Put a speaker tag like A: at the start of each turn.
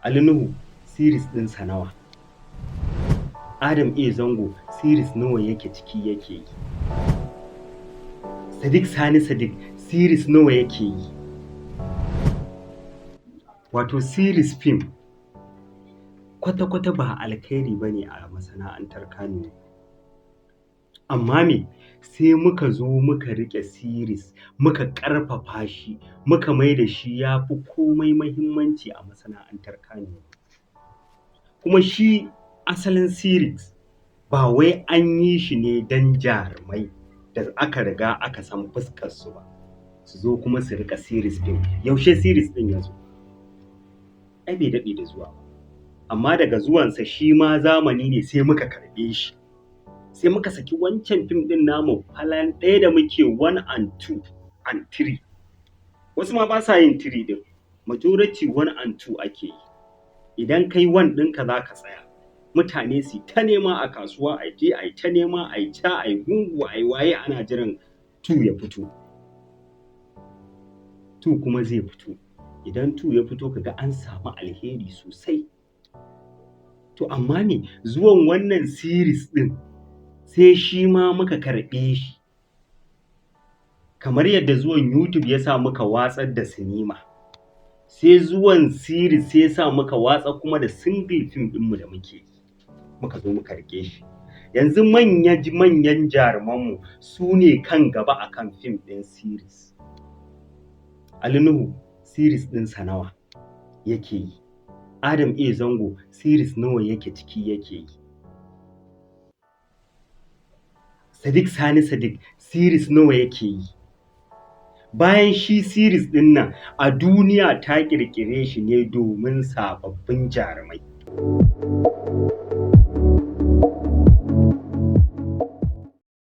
A: Ali Nuhu series ɗinsa nawa? Adam A Zango series nawa yake ciki yake yi? Sadiq Sani Sadiq series nawa yake yi? Wato series film kwata-kwata ba alkhairi bane a masana'antar Kannywood. Amma me sai muka zo muka riƙe series muka ƙarfafa shi muka mai da shi ya fi komai mahimmanci a masana'antar Kannywood. Kuma shi asalin series ba wai an yi shi ne don jarumai da aka riga aka san fuskarsu ba su zo kuma su riƙa series ɗin. Yaushe series ɗin ya zo? Ai bai daɗe da zuwa ba. Amma daga zuwansa shi ma zamani ne sai muka karɓe shi. Sai muka saki wancan fim ɗin namu falan ɗaya da muke 1 and 2 and 3. Wasu ma ba sa yin 3 ɗin. Majority 1 and 2 ake yi. Idan kai 1 ɗinka za ka tsaya. Mutane su ta nema a kasuwa a je a yi ta nema a yi ca a yi gungu a yi waye ana jiran 2 ya fito. 2 kuma zai fito. Idan 2 ya fito kaga an samu alheri sosai. To amma me zuwan wannan series ɗin sai shi ma muka karɓe shi. Kamar yadda zuwan YouTube ya sa muka watsar da sinima. Sai zuwan series sai ya sa muka watsa kuma da single film ɗinmu da muke yi. Muka zo muka riƙe shi. Yanzu manyan jarumanmu su ne kan gaba akan fim ɗin series. Ali Nuhu series ɗinsa nawa yake yi? Adam A Zango series nawa yake ciki yake yi? Sadiq Sani Sadiq series nawa yake yi? Bayan shi series ɗin nan a duniya ta ƙirƙire shi ne domin sababbin jarumai.